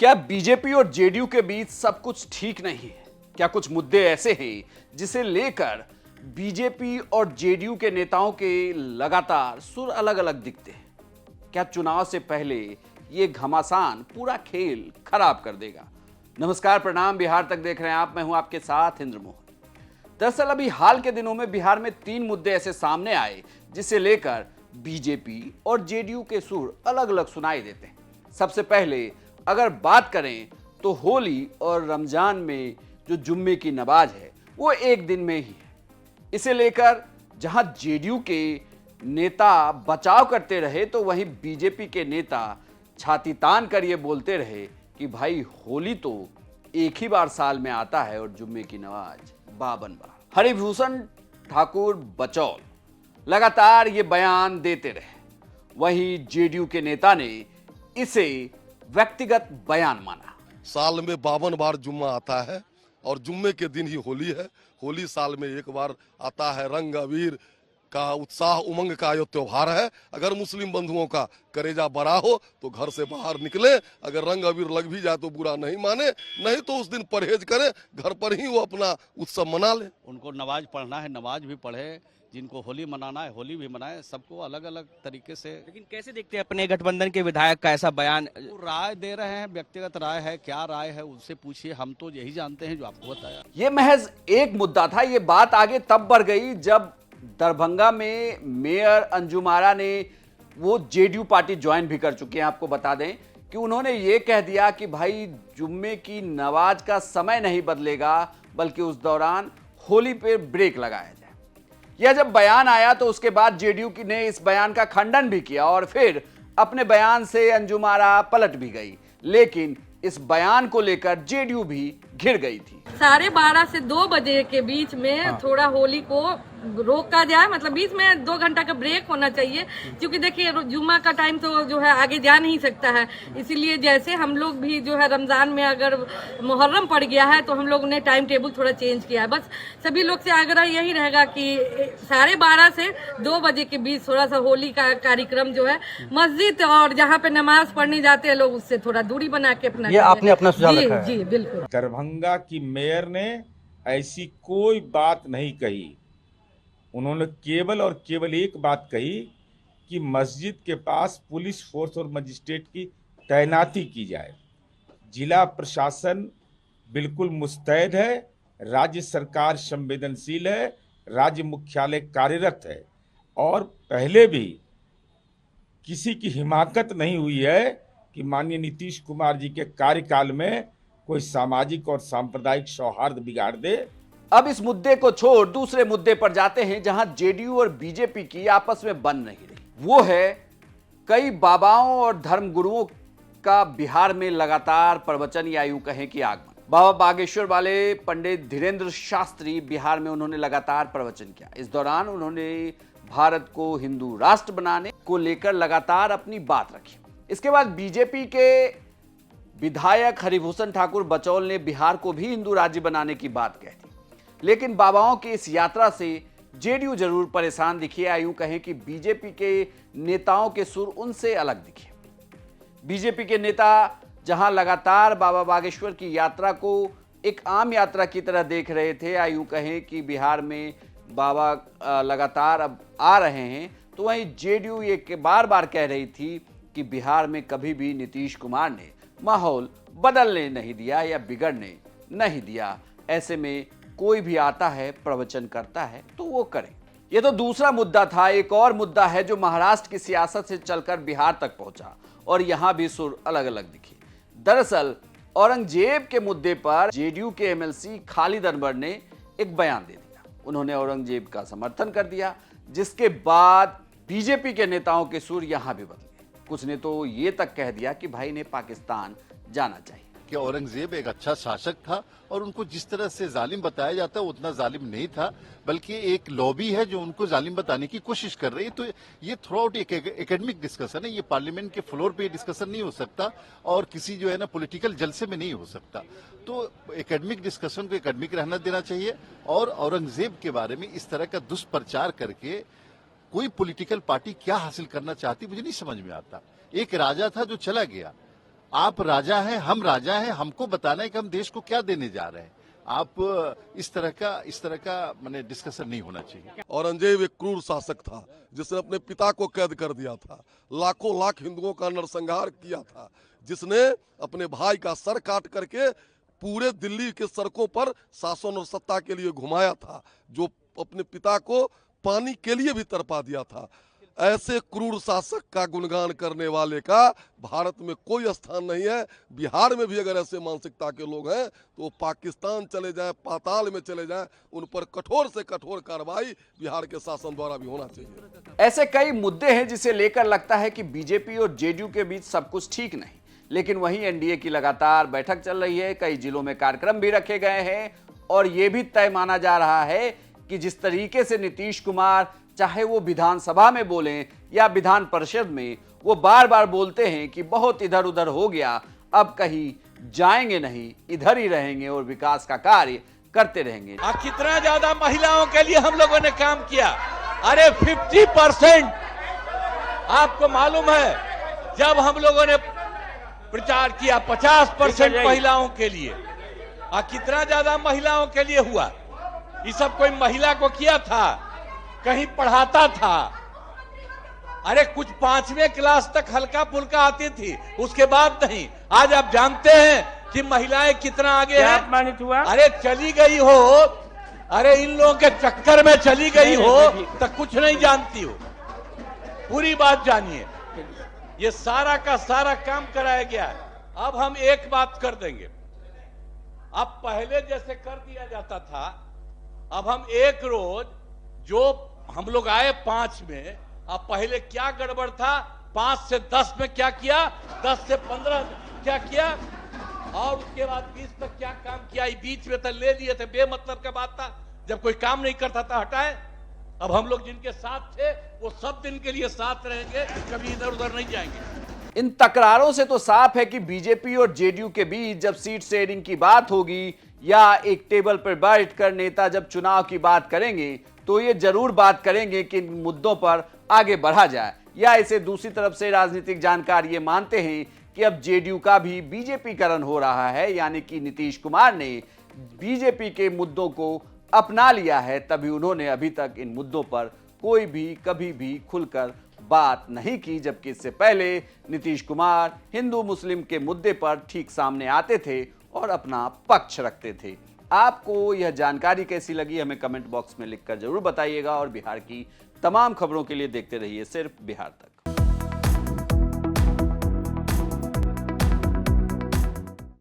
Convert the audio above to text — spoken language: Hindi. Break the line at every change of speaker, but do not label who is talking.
क्या बीजेपी और जेडीयू के बीच सब कुछ ठीक नहीं है? क्या कुछ मुद्दे ऐसे हैं जिसे लेकर बीजेपी और जेडीयू के नेताओं के लगातार सुर अलग अलग दिखते हैं? क्या चुनाव से पहले ये घमासान पूरा खेल खराब कर देगा? नमस्कार, प्रणाम, बिहार तक देख रहे हैं आप। मैं हूं आपके साथ इंद्र मोहन। दरअसल अभी हाल के दिनों में बिहार में 3 मुद्दे ऐसे सामने आए जिसे लेकर बीजेपी और जेडीयू के सुर अलग अलग सुनाई देते हैं। सबसे पहले अगर बात करें तो होली और रमजान में जो जुम्मे की नमाज है वो एक दिन में ही है। इसे लेकर जहां जेडीयू के नेता बचाव करते रहे तो वहीं बीजेपी के नेता छाती तान कर ये बोलते रहे कि भाई होली तो एक ही बार साल में आता है और जुम्मे की नमाज 52 बार। हरिभूषण ठाकुर बचौल लगातार ये बयान देते रहे, वहीं जेडीयू के नेता ने इसे व्यक्तिगत बयान माना।
साल में 52 बार जुम्मा आता है और जुम्मे के दिन ही होली है। होली साल में एक बार आता है। रंग अबीर का उत्साह उमंग का ये त्योहार है। अगर मुस्लिम बंधुओं का करेजा बड़ा हो तो घर से बाहर निकले। अगर रंग अबीर लग भी जाए तो बुरा नहीं माने, नहीं तो उस दिन परहेज करें, घर पर ही वो अपना उत्सव मना ले।
उनको नमाज पढ़ना है, नमाज भी पढ़े, जिनको होली मनाना है होली भी मनाए, सबको अलग अलग तरीके से।
लेकिन कैसे देखते हैं अपने गठबंधन के विधायक का ऐसा बयान?
वो राय दे रहे हैं, व्यक्तिगत राय है, क्या राय है उनसे पूछिए, हम तो यही जानते हैं जो आपको बताया।
ये महज एक मुद्दा था। ये बात आगे तब बढ़ गई जब दरभंगा में मेयर अंजुम आरा ने, वो जेडीयू पार्टी ज्वाइन भी कर चुके हैं, आपको बता दें कि उन्होंने ये कह दिया कि भाई जुम्मे की नमाज का समय नहीं बदलेगा, बल्कि उस दौरान होली पे ब्रेक लगाया जाए। यह जब बयान आया तो उसके बाद जेडीयू ने इस बयान का खंडन भी किया और फिर अपने बयान से अंजुम आरा पलट भी गई। लेकिन इस बयान को लेकर जेडीयू भी घिर गई थी।
12:30 से 2 बजे के बीच में थोड़ा होली को रोका जाए, मतलब बीच में 2 घंटा का ब्रेक होना चाहिए, क्योंकि देखिए जुम्मा का टाइम तो जो है आगे जा नहीं सकता है। इसीलिए जैसे हम लोग भी जो है रमजान में अगर मुहर्रम पड़ गया है तो हम लोग ने टाइम टेबल थोड़ा चेंज किया है। बस सभी लोग से आग्रह यही रहेगा कि 12:30 से 2 बजे के बीच थोड़ा सा होली का कार्यक्रम जो है मस्जिद और जहाँ पे नमाज पढ़ने जाते हैं लोग उससे थोड़ा दूरी बना के अपना,
ये आपने अपना सुझाव रखा है?
जी बिल्कुल।
दरभंगा की मेयर ने ऐसी कोई बात नहीं कही। उन्होंने केवल और केवल एक बात कही कि मस्जिद के पास पुलिस फोर्स और मजिस्ट्रेट की तैनाती की जाए। जिला प्रशासन बिल्कुल मुस्तैद है, राज्य सरकार संवेदनशील है, राज्य मुख्यालय कार्यरत है और पहले भी किसी की हिमाकत नहीं हुई है कि माननीय नीतीश कुमार जी के कार्यकाल में कोई सामाजिक और सांप्रदायिक सौहार्द बिगाड़ दे।
अब इस मुद्दे को छोड़ दूसरे मुद्दे पर जाते हैं जहां जेडीयू और बीजेपी की आपस में बन नहीं रही। वो है कई बाबाओं और धर्मगुरुओं का बिहार में लगातार प्रवचन या यूं कहें कि आगमन। बाबा बागेश्वर वाले पंडित धीरेन्द्र शास्त्री बिहार में उन्होंने लगातार प्रवचन किया। इस दौरान उन्होंने भारत को हिंदू राष्ट्र बनाने को लेकर लगातार अपनी बात रखी। इसके बाद बीजेपी के विधायक हरिभूषण ठाकुर बचौल ने बिहार को भी हिंदू राज्य बनाने की बात कह दी। लेकिन बाबाओं की इस यात्रा से जेडीयू जरूर परेशान दिखी, या यूं कहें कि बीजेपी के नेताओं के सुर उनसे अलग दिखे। बीजेपी के नेता जहां लगातार बाबा बागेश्वर की यात्रा को एक आम यात्रा की तरह देख रहे थे, या यूं कहें कि बिहार में बाबा लगातार अब आ रहे हैं, तो वहीं जेडीयू ये बार बार कह रही थी कि बिहार में कभी भी नीतीश कुमार ने माहौल बदलने नहीं दिया या बिगड़ने नहीं दिया। ऐसे में कोई भी आता है, प्रवचन करता है तो वो करे। ये तो दूसरा मुद्दा था। एक और मुद्दा है जो महाराष्ट्र की सियासत से चलकर बिहार तक पहुंचा और यहां भी सुर अलग अलग दिखे। दरअसल औरंगजेब के मुद्दे पर जेडीयू के एमएलसी खालिद अनवर ने एक बयान दे दिया। उन्होंने औरंगजेब का समर्थन कर दिया, जिसके बाद बीजेपी के नेताओं के सुर यहां भी बदले। कुछ ने तो ये तक कह दिया कि भाई ने पाकिस्तान जाना चाहिए।
कि औरंगजेब एक अच्छा शासक था और उनको जिस तरह से जालिम बताया जाता है उतना जालिम नहीं था, बल्कि एक लॉबी है जो उनको जालिम बताने की कोशिश कर रही है। तो ये थ्रू आउट एक एकेडमिक डिस्कशन है, ये पार्लियामेंट के फ्लोर पे डिस्कशन नहीं हो सकता और किसी जो है ना पॉलिटिकल जलसे में नहीं हो सकता। तो एकेडमिक डिस्कशन को एकेडमिक रहना देना चाहिए। और औरंगजेब के बारे में इस तरह का दुष्प्रचार करके कोई पॉलिटिकल पार्टी क्या हासिल करना चाहती मुझे नहीं समझ में आता। एक राजा था जो चला गया आप राजा हैं, हम राजा हैं, हमको बताना है कि हम देश को क्या देने जा रहे हैं। आप इस तरह का माने डिस्कशन नहीं होना चाहिए।
औरंगजेब एक क्रूर शासक था जिसने अपने पिता को कैद कर दिया था, लाखों लाख हिंदुओं का नरसंहार किया था, जिसने अपने भाई का सर काट करके पूरे दिल्ली के सड़कों पर शासन और सत्ता के लिए घुमाया था, जो अपने पिता को पानी के लिए भी तरपा दिया था। ऐसे क्रूर शासक का गुणगान करने वाले का भारत में कोई स्थान नहीं है। बिहार में भी अगर ऐसे मानसिकता के लोग हैं तो पाकिस्तान चले जाएं, पाताल में चले जाएं, उन पर कठोर से कठोर कार्रवाई बिहार के शासन द्वारा भी होना चाहिए।
ऐसे कई मुद्दे हैं जिसे लेकर लगता है कि बीजेपी और जेडीयू के बीच सब कुछ ठीक नहीं, लेकिन वहीं एनडीए की लगातार बैठक चल रही है, कई जिलों में कार्यक्रम भी रखे गए हैं और यह भी तय माना जा रहा है कि जिस तरीके से नीतीश कुमार चाहे वो विधानसभा में बोलें या विधान परिषद में, वो बार बार बोलते हैं कि बहुत इधर उधर हो गया, अब कहीं जाएंगे नहीं, इधर ही रहेंगे और विकास का कार्य करते रहेंगे।
कितना ज्यादा महिलाओं के लिए हम लोगों ने काम किया। अरे 50% आपको मालूम है, जब हम लोगों ने प्रचार किया 50% महिलाओं के लिए, कितना ज्यादा महिलाओं के लिए हुआ। ये सब कोई महिला को किया था, कहीं पढ़ाता था। अरे कुछ 5वीं क्लास तक हल्का फुल्का आती थी, उसके बाद नहीं। आज आप जानते हैं कि महिलाएं कितना आगे हैं।
अपमानित हुआ।
अरे चली गई हो, अरे इन लोगों के चक्कर में चली गई हो तो कुछ नहीं जानती हो, पूरी बात जानिए। ये सारा का सारा काम कराया गया है। अब हम एक बात कर देंगे, अब पहले जैसे कर दिया जाता था, अब हम एक रोज जो हम लोग आए 5 में, अब पहले क्या गड़बड़ था, 5 से 10 में क्या किया, 10 से 15 क्या किया, और उसके बाद 20 तक क्या काम किया, बीच में तो ले लिए थे, बेमतलब का बात था। जब कोई काम नहीं करता था हटाए। अब हम लोग जिनके साथ थे वो सब दिन के लिए साथ रहेंगे, कभी इधर उधर नहीं जाएंगे।
इन तकरारों से तो साफ है कि बीजेपी और जेडीयू के बीच जब सीट शेयरिंग की बात होगी या एक टेबल पर बैठकर नेता जब चुनाव की बात करेंगे तो ये जरूर बात करेंगे कि इन मुद्दों पर आगे बढ़ा जाए, या इसे दूसरी तरफ से राजनीतिक जानकार ये मानते हैं कि अब जेडीयू का भी बीजेपीकरण हो रहा है, यानी कि नीतीश कुमार ने बीजेपी के मुद्दों को अपना लिया है, तभी उन्होंने अभी तक इन मुद्दों पर कोई भी कभी भी खुलकर बात नहीं की, जबकि इससे पहले नीतीश कुमार हिंदू मुस्लिम के मुद्दे पर ठीक सामने आते थे और अपना पक्ष रखते थे। आपको यह जानकारी कैसी लगी हमें कमेंट बॉक्स में लिखकर जरूर बताइएगा और बिहार की तमाम खबरों के लिए देखते रहिए सिर्फ बिहार तक।